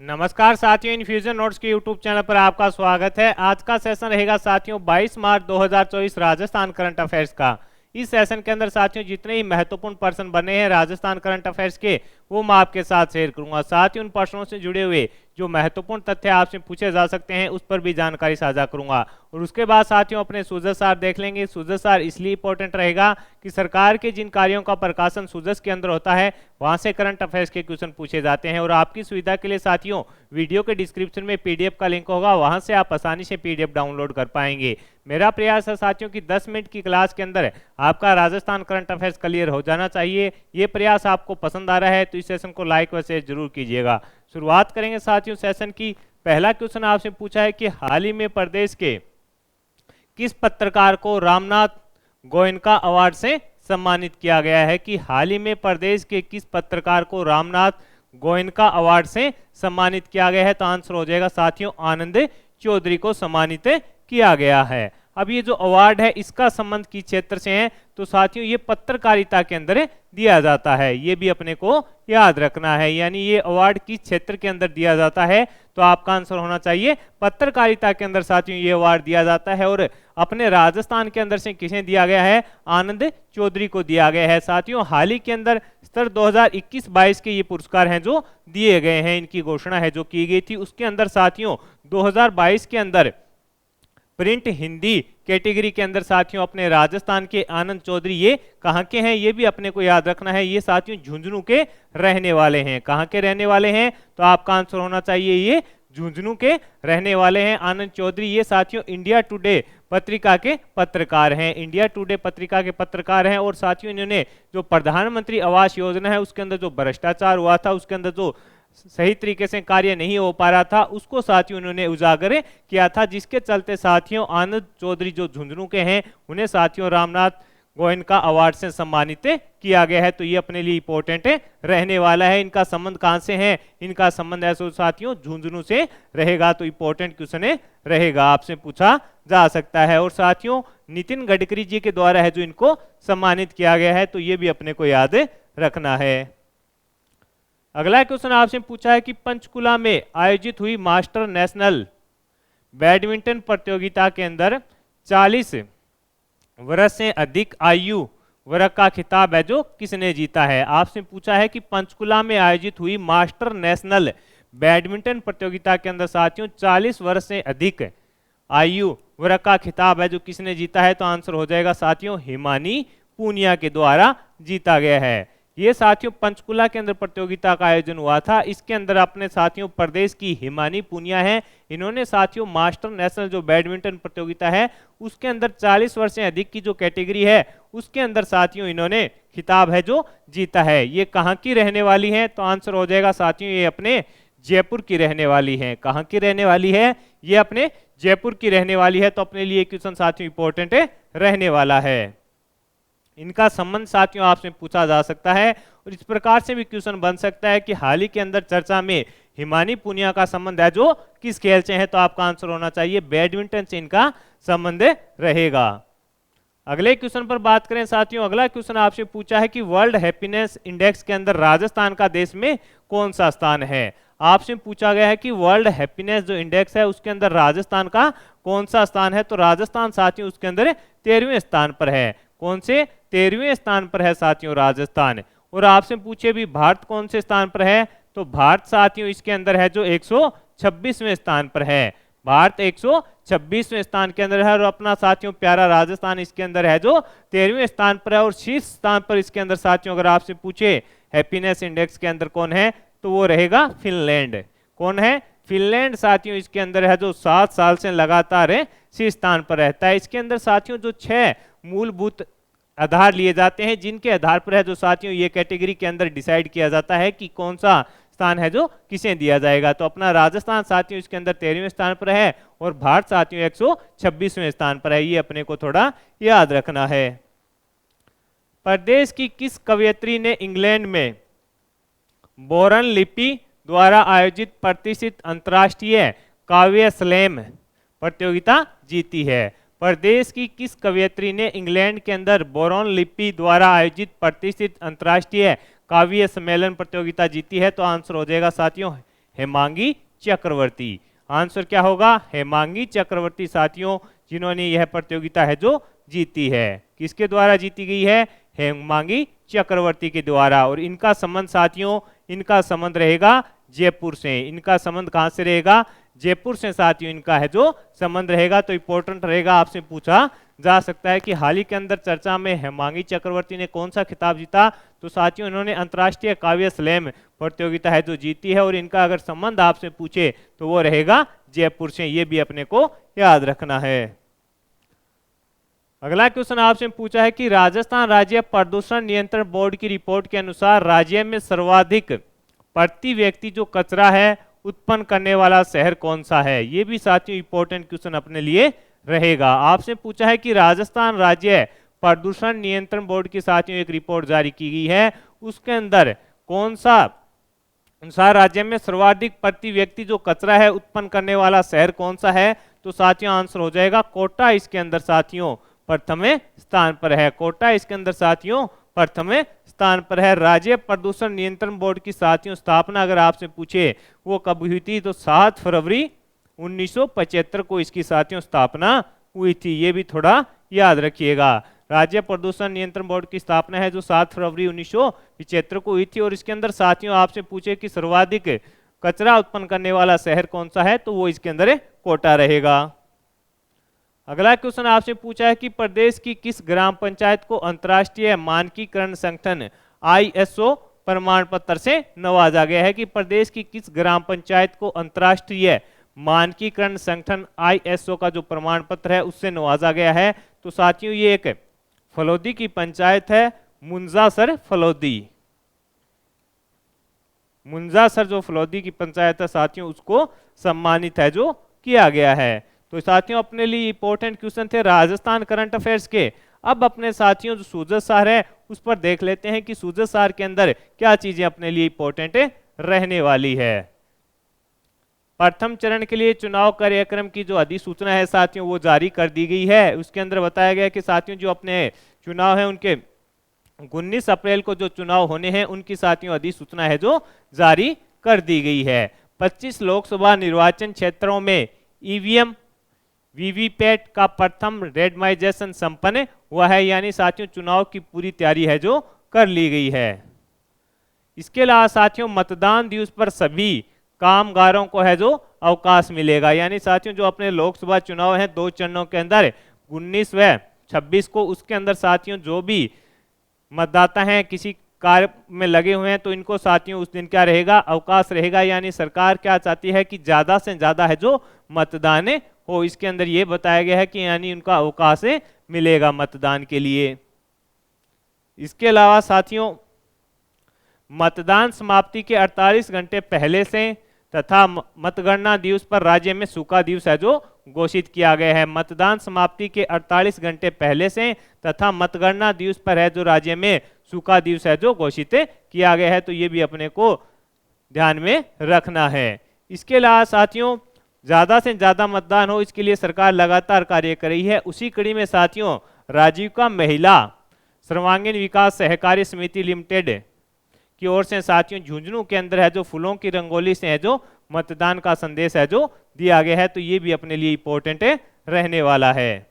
नमस्कार साथियों, infusion notes के यूट्यूब चैनल पर आपका स्वागत है। आज का सेशन रहेगा साथियों 22 मार्च 2024 राजस्थान करंट अफेयर्स का। इस सेशन के अंदर साथियों जितने ही महत्वपूर्ण पर्सन बने हैं राजस्थान करंट अफेयर्स के, वो मैं आपके साथ शेयर करूंगा। साथ ही उन पर्सनों से जुड़े हुए जो महत्वपूर्ण तथ्य आपसे पूछे जा सकते हैं उस पर भी जानकारी साझा करूंगा। और उसके बाद साथियों अपने सुजस सार देख लेंगे। सुजस सार इसलिए इंपॉर्टेंट रहेगा कि सरकार के जिन कार्यों का प्रकाशन सुजस के अंदर होता है वहां से करंट अफेयर्स के क्वेश्चन पूछे जाते हैं। और आपकी सुविधा के लिए साथियों वीडियो के डिस्क्रिप्शन में पीडीएफ का लिंक होगा, वहां से आप आसानी से पीडीएफ डाउनलोड कर पाएंगे। मेरा प्रयास है साथियों कि 10 मिनट की क्लास के अंदर आपका राजस्थान करंट अफेयर्स क्लियर हो जाना चाहिए। ये प्रयास आपको पसंद आ रहा है तो इस सेशन को लाइक व शेयर जरूर कीजिएगा। शुरुआत करेंगे साथियों सेशन की। पहला क्वेश्चन आपसे पूछा है कि हाल ही में प्रदेश के किस पत्रकार को रामनाथ गोयनका अवार्ड से सम्मानित किया गया है। कि हाल ही में प्रदेश के किस पत्रकार को रामनाथ गोयनका अवार्ड से सम्मानित किया गया है। तो आंसर हो जाएगा साथियों आनंद चौधरी को सम्मानित किया गया है। अब ये जो अवार्ड है इसका संबंध किस क्षेत्र से है, तो साथियों ये पत्रकारिता के अंदर दिया जाता है। ये भी अपने को याद रखना है, यानी ये अवार्ड किस क्षेत्र के अंदर दिया जाता है, तो आपका आंसर होना चाहिए पत्रकारिता के अंदर साथियों ये अवार्ड दिया जाता है। और अपने राजस्थान के अंदर से किसे दिया गया है, आनंद चौधरी को दिया गया है। साथियों हाल ही के अंदर स्तर 2021-22 के ये पुरस्कार हैं जो दिए गए हैं, इनकी घोषणा है जो की गई थी। उसके अंदर साथियों 2022 के अंदर प्रिंट हिंदी कैटेगरी के अंदर साथियों अपने राजस्थान के आनंद चौधरी ये कहां के हैं, ये भी अपने को याद रखना है। ये साथियों झुंझुनू के रहने वाले हैं। कहां के रहने वाले हैं, तो आपका आंसर होना चाहिए ये झुंझुनू के रहने वाले हैं आनंद चौधरी। ये साथियों इंडिया टुडे पत्रिका के पत्रकार हैं। इंडिया टुडे पत्रिका के पत्रकार हैं। और साथियों इन्होंने जो प्रधानमंत्री आवास योजना है उसके अंदर जो भ्रष्टाचार हुआ था, उसके अंदर जो सही तरीके से कार्य नहीं हो पा रहा था, उसको साथियों उन्होंने उजागर किया था, जिसके चलते साथियों आनंद चौधरी जो झुंझुनू के हैं उन्हें साथियों रामनाथ गोयनका अवार्ड से सम्मानित किया गया है। तो ये अपने लिए इंपॉर्टेंट रहने वाला है। इनका संबंध कहां से है, इनका संबंध ऐसा साथियों झुंझुनू से रहेगा। तो इंपॉर्टेंट क्वेश्चन रहेगा, आपसे पूछा जा सकता है। और साथियों नितिन गडकरी जी के द्वारा है जो इनको सम्मानित किया गया है, तो ये भी अपने को याद रखना है। अगला क्वेश्चन आपसे पूछा है कि पंचकुला में आयोजित हुई मास्टर नेशनल बैडमिंटन प्रतियोगिता के अंदर 40 वर्ष से अधिक आयु वर्ग का खिताब है जो किसने जीता है। आपसे पूछा है कि पंचकुला में आयोजित हुई मास्टर नेशनल बैडमिंटन प्रतियोगिता के अंदर साथियों 40 वर्ष से अधिक आयु वर्ग का खिताब है जो किसने जीता है। तो आंसर हो जाएगा साथियों हिमानी पूनिया के द्वारा जीता गया है। ये साथियों पंचकुला के अंदर प्रतियोगिता का आयोजन हुआ था। इसके अंदर अपने साथियों प्रदेश की हिमानी पूनिया है, इन्होंने साथियों मास्टर नेशनल जो बैडमिंटन प्रतियोगिता है उसके अंदर 40 वर्ष से अधिक की जो कैटेगरी है उसके अंदर साथियों इन्होंने खिताब है जो जीता है। ये कहाँ की रहने वाली है, तो आंसर हो जाएगा साथियों ये अपने जयपुर की रहने वाली है। कहाँ की रहने वाली है, ये अपने जयपुर की रहने वाली है। तो अपने लिए क्वेश्चन साथियों इंपॉर्टेंट रहने वाला है। इनका संबंध साथियों आपसे पूछा जा सकता है। और इस प्रकार से भी क्वेश्चन बन सकता है कि हाल ही के अंदर चर्चा में हिमानी पूनिया का संबंध है जो किस खेल से है। तो आपका आंसर होना चाहिए बैडमिंटन से इनका संबंध रहेगा। अगले क्वेश्चन पर बात करें साथियों, अगला क्वेश्चन आपसे पूछा है कि वर्ल्ड हैप्पीनेस इंडेक्स के अंदर राजस्थान का देश में कौन सा स्थान है। आपसे पूछा गया है कि वर्ल्ड हैप्पीनेस जो इंडेक्स है उसके अंदर राजस्थान का कौन सा स्थान है। तो राजस्थान साथियों उसके अंदर 13वें स्थान पर है। कौन से 13वें स्थान पर है साथियों राजस्थान। और आपसे पूछे भी भारत कौन से स्थान पर है, तो भारत साथियों इसके अंदर है जो 126वें स्थान पर है। भारत 126वें स्थान के अंदर है। और अपना साथियों प्यारा राजस्थान इसके अंदर है जो 13वें स्थान पर है। और शीर्ष स्थान पर इसके अंदर साथियों अगर आपसे पूछे हैप्पीनेस इंडेक्स के अंदर कौन है, तो वो रहेगा फिनलैंड। कौन है, फिनलैंड साथियों इसके अंदर है जो 7 साल से लगातार शीर्ष स्थान पर रहता है। इसके अंदर साथियों जो 6 मूलभूत आधार लिए जाते हैं जिनके आधार पर है जो साथियों ये कैटेगरी के अंदर डिसाइड किया जाता है कि कौन सा स्थान है जो किसे दिया जाएगा। तो अपना राजस्थान साथियों इसके अंदर 13वें स्थान पर है और भारत साथियों 126वें स्थान पर है। ये अपने को थोड़ा याद रखना है। प्रदेश की किस कवयित्री ने इंग्लैंड में बोरन लिपि द्वारा आयोजित प्रतिष्ठित अंतर्राष्ट्रीय काव्य स्लैम प्रतियोगिता जीती है। प्रदेश की किस कवयित्री ने इंग्लैंड के अंदर बोरन लिपि द्वारा आयोजित प्रतिष्ठित अंतर्राष्ट्रीय काव्य सम्मेलन प्रतियोगिता जीती है। तो आंसर हो जाएगा साथियों हेमांगी चक्रवर्ती। आंसर क्या होगा? हेमांगी चक्रवर्ती साथियों, जिन्होंने यह प्रतियोगिता है जो जीती है। किसके द्वारा जीती गई है? हेमांगी चक्रवर्ती के द्वारा। और इनका संबंध साथियों, इनका संबंध रहेगा जयपुर से। इनका संबंध कहां से रहेगा? जयपुर से साथियों इनका है जो संबंध रहेगा। तो इंपॉर्टेंट रहेगा, आपसे पूछा जा सकता है कि हाल ही के अंदर चर्चा में हेमांगी चक्रवर्ती ने कौन सा खिताब जीता? तो साथियों इन्होंने अंतर्राष्ट्रीय काव्य स्लैम प्रतियोगिता है जो जीती है। और इनका अगर संबंध आपसे पूछे तो वो रहेगा जयपुर से। ये भी अपने को याद रखना है। अगला क्वेश्चन आपसे पूछा है कि राजस्थान राज्य प्रदूषण नियंत्रण बोर्ड की रिपोर्ट के अनुसार राज्य में सर्वाधिक प्रति व्यक्ति जो कचरा है उत्पन्न करने वाला शहर कौन सा है? ये भी साथियों इंपॉर्टेंट क्वेश्चन अपने लिए रहेगा। आपसे पूछा है कि राजस्थान राज्य प्रदूषण नियंत्रण बोर्ड की साथियों एक रिपोर्ट जारी की गई है, उसके अंदर कौन सा अनुसार राज्य में सर्वाधिक प्रति व्यक्ति जो कचरा है उत्पन्न करने वाला शहर कौन सा है? तो साथियों आंसर हो जाएगा कोटा। इसके अंदर साथियों प्रथम स्थान पर है। कोटा इसके अंदर साथियों प्रथम स्थान पर है। राज्य प्रदूषण नियंत्रण बोर्ड की साथियों स्थापना अगर आपसे पूछे वो कब हुई थी? तो 7 फरवरी 1975 को इसकी साथियों स्थापना हुई थी। ये भी थोड़ा याद रखिएगा। राज्य प्रदूषण नियंत्रण बोर्ड की स्थापना है जो 7 फरवरी 1975 को हुई थी। और इसके अंदर साथियों आपसे पूछे कि सर्वाधिक कचरा उत्पन्न करने वाला शहर कौन सा है? तो वो इसके अंदर कोटा रहेगा। अगला क्वेश्चन आपसे पूछा है कि प्रदेश की किस ग्राम पंचायत को अंतर्राष्ट्रीय मानकीकरण संगठन ISO प्रमाण पत्र से नवाजा गया है? कि प्रदेश की किस ग्राम पंचायत को अंतर्राष्ट्रीय मानकीकरण संगठन ISO का जो प्रमाण पत्र है उससे नवाजा गया है? तो साथियों ये एक फलौदी की पंचायत है, मुंजासर फलौदी। मुंजासर जो फलौदी की पंचायत है साथियों उसको सम्मानित है जो किया गया है। तो साथियों अपने लिए इंपॉर्टेंट क्वेश्चन थे राजस्थान करंट अफेयर्स के। अब अपने साथियों जो सूजत सार है उस पर देख लेते हैं कि सूजत सार के अंदर क्या चीजें अपने लिए इंपॉर्टेंट रहने वाली है। प्रथम चरण के लिए चुनाव कार्यक्रम की जो अधिसूचना है साथियों वो जारी कर दी गई है। उसके अंदर बताया गया कि साथियों जो अपने चुनाव है उनके 19 अप्रैल को जो चुनाव होने हैं उनकी साथियों अधिसूचना है जो जारी कर दी गई है। 25 लोकसभा निर्वाचन क्षेत्रों में EVM वीवीपैट का प्रथम रेंडमाइजेशन संपन्न हुआ है, यानी साथियों चुनाव की पूरी तैयारी है जो कर ली गई है। इसके अलावा साथियों मतदान दिवस पर सभी कामगारों को है जो अवकाश मिलेगा, यानी साथियों जो अपने लोकसभा चुनाव हैं 2 चरणों के अंदर 19 व 26 को, उसके अंदर साथियों जो भी मतदाता हैं किसी कार्य में लगे हुए हैं तो इनको साथियों उस दिन क्या रहेगा? अवकाश रहेगा। यानी सरकार क्या चाहती है कि ज्यादा से ज्यादा है जो मतदान हो। इसके अंदर ये बताया गया है कि यानी उनका अवकाश मिलेगा मतदान के लिए। इसके अलावा साथियों मतदान समाप्ति के 48 घंटे पहले से तथा मतगणना दिवस पर राज्य में सूखा दिवस है जो घोषित किया गया है। मतदान समाप्ति के 48 घंटे पहले से तथा मतगणना दिवस पर है जो राज्य में सूखा दिवस है जो घोषित किया गया है। तो ये भी अपने को ध्यान में रखना है। इसके अलावा साथियों ज्यादा से ज्यादा मतदान हो इसके लिए सरकार लगातार कार्य कर रही है। उसी कड़ी में साथियों राजीविका महिला सर्वांगीण विकास सहकारी समिति लिमिटेड की ओर से साथियों झुंझुनू के अंदर है जो फूलों की रंगोली से है जो मतदान का संदेश है जो दिया गया है। तो ये भी अपने लिए इंपॉर्टेंट रहने वाला है।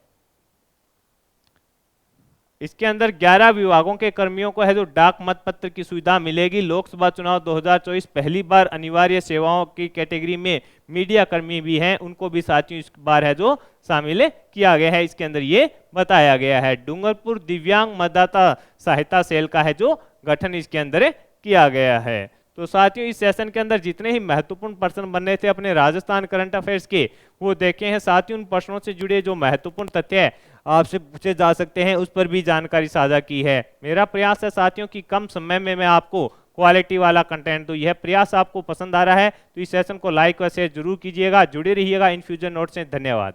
इसके अंदर 11 विभागों के कर्मियों को है जो डाक मतपत्र की सुविधा मिलेगी। लोकसभा चुनाव 2024 पहली बार अनिवार्य सेवाओं की कैटेगरी में मीडिया कर्मी भी हैं, उनको भी साथियों इस बार है जो शामिल किया गया है। इसके अंदर ये बताया गया है। डूंगरपुर दिव्यांग मतदाता सहायता सेल का है जो गठन इसके अंदर किया गया है। तो साथियों इस सेशन के अंदर जितने ही महत्वपूर्ण प्रश्न बनने थे अपने राजस्थान करंट अफेयर्स के वो देखे हैं। साथियों उन प्रश्नों से जुड़े जो महत्वपूर्ण तथ्य आपसे पूछे जा सकते हैं उस पर भी जानकारी साझा की है। मेरा प्रयास है साथियों कि कम समय में मैं आपको क्वालिटी वाला कंटेंट दूं। यह प्रयास आपको पसंद आ रहा है तो इस सेशन को लाइक और शेयर जरूर कीजिएगा। जुड़े रहिएगा इनफ्यूजन नोट से। धन्यवाद।